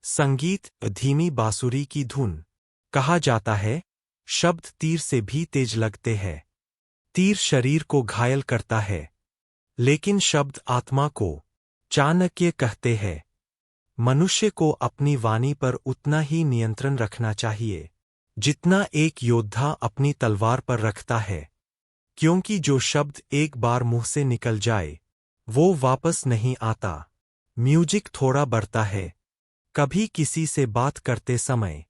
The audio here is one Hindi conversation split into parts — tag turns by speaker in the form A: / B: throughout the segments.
A: संगीत धीमी बांसुरी की धुन। कहा जाता है, शब्द तीर से भी तेज लगते हैं। तीर शरीर को घायल करता है, लेकिन शब्द आत्मा को चाणक्य कहते हैं। मनुष्य को अपनी वाणी पर उतना ही नियंत्रण रखना चाहिए जितना एक योद्धा अपनी तलवार पर रखता है, क्योंकि जो शब्द एक बार मुंह से निकल जाए वो वापस नहीं आता। म्यूजिक थोड़ा बढ़ता है। कभी किसी से बात करते समय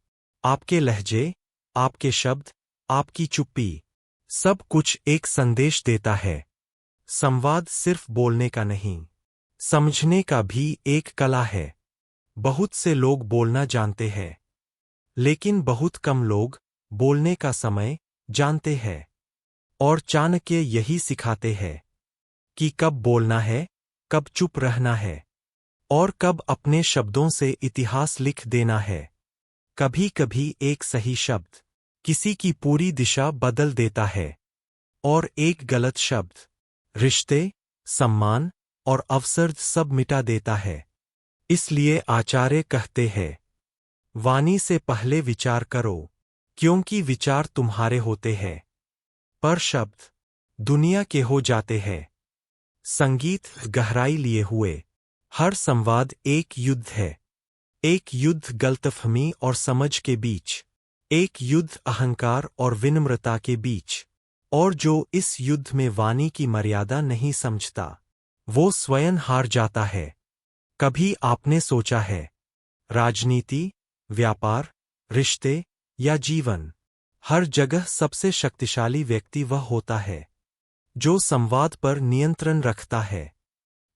A: आपके लहजे, आपके शब्द, आपकी चुप्पी, सब कुछ एक संदेश देता है। संवाद सिर्फ बोलने का नहीं, समझने का भी एक कला है। बहुत से लोग बोलना जानते हैं, लेकिन बहुत कम लोग बोलने का समय जानते हैं। और चाणक्य यही सिखाते हैं कि कब बोलना है, कब चुप रहना है, और कब अपने शब्दों से इतिहास लिख देना है। कभी कभी एक सही शब्द किसी की पूरी दिशा बदल देता है, और एक गलत शब्द रिश्ते, सम्मान और अवसर सब मिटा देता है। इसलिए आचार्य कहते हैं, वाणी से पहले विचार करो, क्योंकि विचार तुम्हारे होते हैं, पर शब्द दुनिया के हो जाते हैं। संगीत गहराई लिए हुए। हर संवाद एक युद्ध है। एक युद्ध गलतफहमी और समझ के बीच, एक युद्ध अहंकार और विनम्रता के बीच। और जो इस युद्ध में वाणी की मर्यादा नहीं समझता, वो स्वयं हार जाता है। कभी आपने सोचा है, राजनीति, व्यापार, रिश्ते या जीवन, हर जगह सबसे शक्तिशाली व्यक्ति वह होता है जो संवाद पर नियंत्रण रखता है,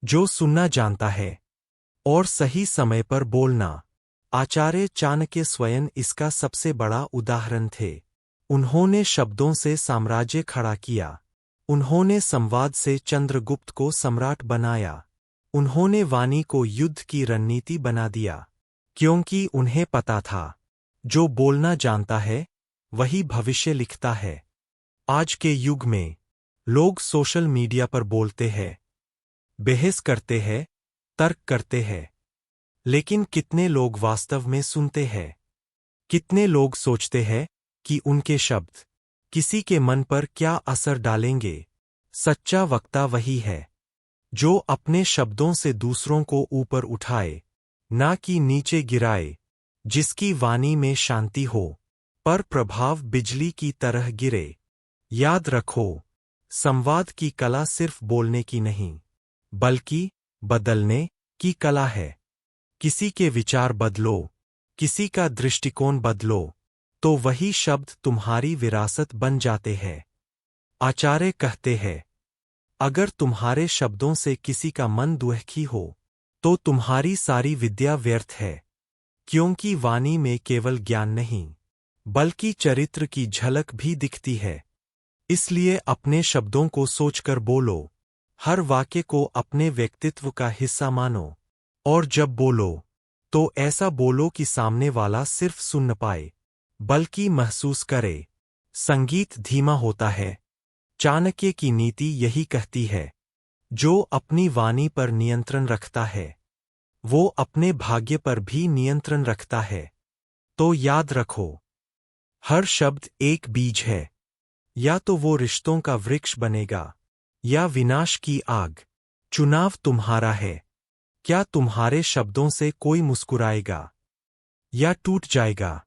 A: जो सुनना जानता है और सही समय पर बोलना। आचार्य चाणक्य स्वयं इसका सबसे बड़ा उदाहरण थे। उन्होंने शब्दों से साम्राज्य खड़ा किया। उन्होंने संवाद से चंद्रगुप्त को सम्राट बनाया। उन्होंने वाणी को युद्ध की रणनीति बना दिया, क्योंकि उन्हें पता था, जो बोलना जानता है वही भविष्य लिखता है। आज के युग में लोग सोशल मीडिया पर बोलते हैं, बहस करते हैं, तर्क करते हैं, लेकिन कितने लोग वास्तव में सुनते हैं? कितने लोग सोचते हैं कि उनके शब्द किसी के मन पर क्या असर डालेंगे? सच्चा वक्ता वही है जो अपने शब्दों से दूसरों को ऊपर उठाए, ना कि नीचे गिराए। जिसकी वाणी में शांति हो, पर प्रभाव बिजली की तरह गिरे। याद रखो, संवाद की कला सिर्फ बोलने की नहीं, बल्कि बदलने की कला है। किसी के विचार बदलो, किसी का दृष्टिकोण बदलो, तो वही शब्द तुम्हारी विरासत बन जाते हैं। आचार्य कहते हैं, अगर तुम्हारे शब्दों से किसी का मन दुखी हो, तो तुम्हारी सारी विद्या व्यर्थ है, क्योंकि वाणी में केवल ज्ञान नहीं, बल्कि चरित्र की झलक भी दिखती है। इसलिए अपने शब्दों को सोचकर बोलो। हर वाक्य को अपने व्यक्तित्व का हिस्सा मानो। और जब बोलो, तो ऐसा बोलो कि सामने वाला सिर्फ सुन न पाए, बल्कि महसूस करे। संगीत धीमा होता है। चाणक्य की नीति यही कहती है, जो अपनी वाणी पर नियंत्रण रखता है, वो अपने भाग्य पर भी नियंत्रण रखता है। तो याद रखो, हर शब्द एक बीज है। या तो वो रिश्तों का वृक्ष बनेगा, या विनाश की आग। चुनाव तुम्हारा है। क्या तुम्हारे शब्दों से कोई मुस्कुराएगा या टूट जाएगा?